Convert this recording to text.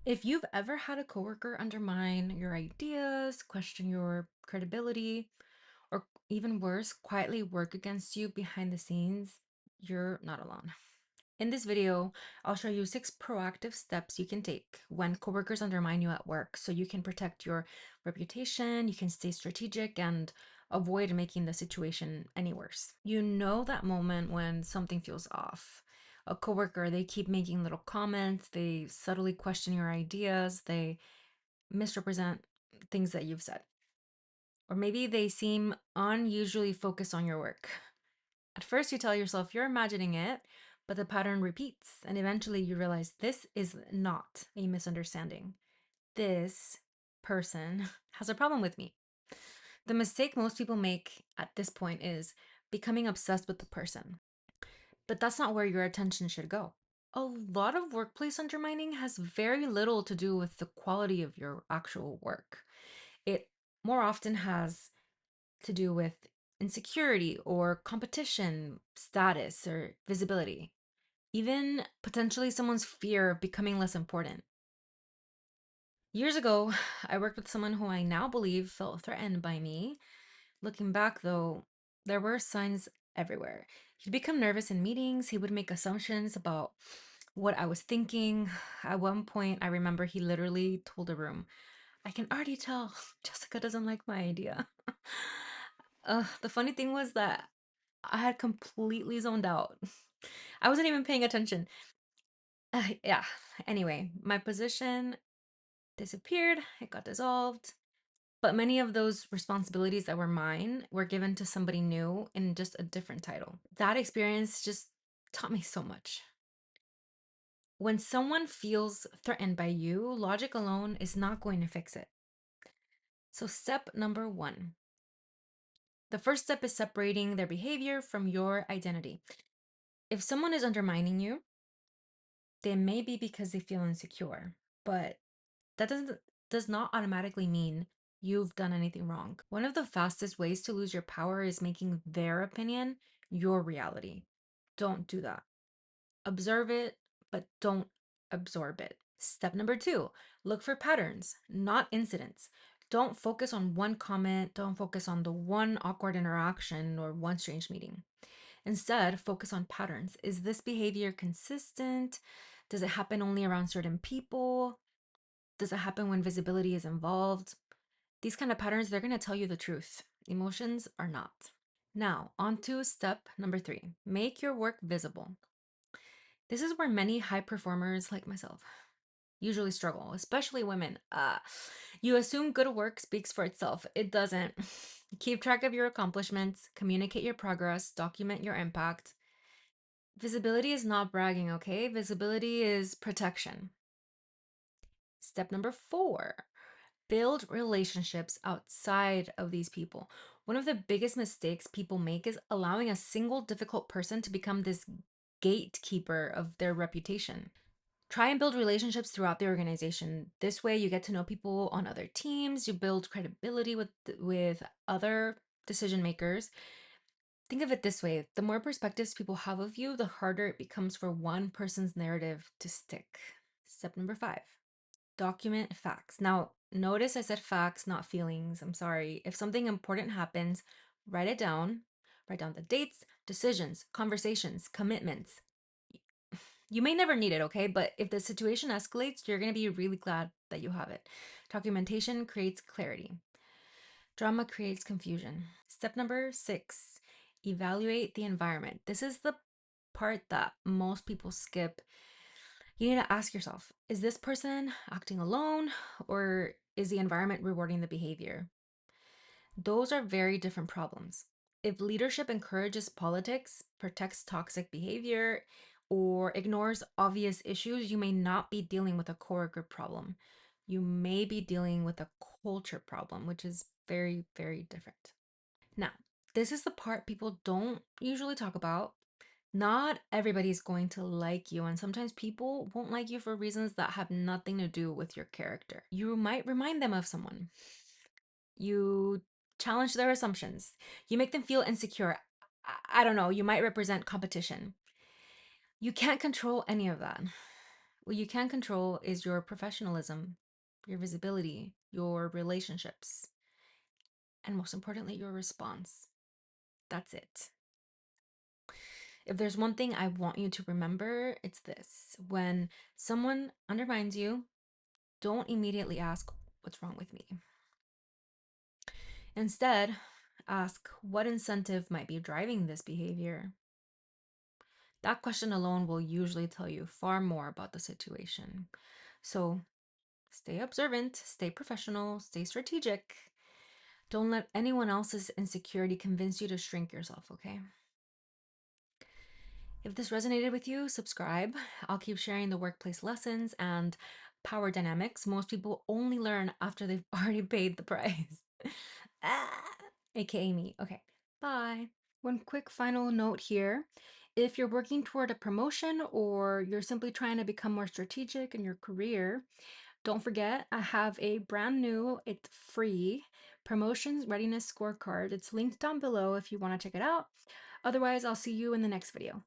If you've ever had a coworker undermine your ideas, question your credibility, or even worse, quietly work against you behind the scenes, you're not alone. In this video, I'll show you 6 proactive steps you can take when coworkers undermine you at work so you can protect your reputation, you can stay strategic, and avoid making the situation any worse. You know that moment when something feels off. A coworker, they keep making little comments, they subtly question your ideas, they misrepresent things that you've said. Or maybe they seem unusually focused on your work. At first, you tell yourself you're imagining it, but the pattern repeats, and eventually you realize this is not a misunderstanding. This person has a problem with me. The mistake most people make at this point is becoming obsessed with the person, but that's not where your attention should go. A lot of workplace undermining has very little to do with the quality of your actual work. It more often has to do with insecurity or competition, status, or visibility, even potentially someone's fear of becoming less important. Years ago, I worked with someone who I now believe felt threatened by me. Looking back, though, there were signs everywhere. He'd become nervous in meetings, he would make assumptions about what I was thinking. At one point, I remember he literally told the room, I can already tell Jessica doesn't like my idea. The funny thing was that I had completely zoned out. I wasn't even paying attention. Yeah. Anyway, my position disappeared. It got dissolved. But many of those responsibilities that were mine were given to somebody new in just a different title. That experience just taught me so much. When someone feels threatened by you, logic alone is not going to fix it. So, step number one, the first step is separating their behavior from your identity. If someone is undermining you, they may be because they feel insecure, but that does not automatically mean you've done anything wrong. One of the fastest ways to lose your power is making their opinion your reality. Don't do that. Observe it, but don't absorb it. Step number two, look for patterns, not incidents. Don't focus on one comment, don't focus on the one awkward interaction or one strange meeting. Instead, focus on patterns. Is this behavior consistent? Does it happen only around certain people? Does it happen when visibility is involved? These kind of patterns, they're going to tell you the truth. Emotions are not. Now, on to step number three, make your work visible. This is where many high performers like myself usually struggle, especially women. You assume good work speaks for itself. It doesn't. Keep track of your accomplishments, communicate your progress, document your impact. Visibility is not bragging, okay? Visibility is protection. Step number four, build relationships outside of these people. One of the biggest mistakes people make is allowing a single difficult person to become this gatekeeper of their reputation. Try and build relationships throughout the organization. This way you get to know people on other teams, you build credibility with other decision makers. Think of it this way, the more perspectives people have of you, the harder it becomes for one person's narrative to stick. Step number five, document facts. Now, notice I said facts, not feelings. I'm sorry. If something important happens, write it down. Write down the dates, decisions, conversations, commitments. You may never need it, okay? But if the situation escalates, you're going to be really glad that you have it. Documentation creates clarity, drama creates confusion. Step number six, evaluate the environment. This is the part that most people skip. You need to ask yourself, is this person acting alone or is the environment rewarding the behavior? Those are very different problems. If leadership encourages politics, protects toxic behavior, or ignores obvious issues, you may not be dealing with a coworker problem. You may be dealing with a culture problem, which is very, very different. Now, this is the part people don't usually talk about. Not everybody's going to like you, and sometimes people won't like you for reasons that have nothing to do with your character. You might remind them of someone. You challenge their assumptions. You make them feel insecure. I don't know, you might represent competition. You can't control any of that. What you can control is your professionalism, your visibility, your relationships, and most importantly, your response. That's it. If there's one thing I want you to remember, it's this. When someone undermines you, don't immediately ask, "What's wrong with me?" Instead, ask, "What incentive might be driving this behavior?" That question alone will usually tell you far more about the situation. So stay observant, stay professional, stay strategic. Don't let anyone else's insecurity convince you to shrink yourself, okay? If this resonated with you, subscribe. I'll keep sharing the workplace lessons and power dynamics most people only learn after they've already paid the price. Ah, AKA me. Okay, bye. One quick final note here. If you're working toward a promotion or you're simply trying to become more strategic in your career, don't forget I have a brand new, it's free promotions readiness scorecard. It's linked down below if you want to check it out. Otherwise, I'll see you in the next video.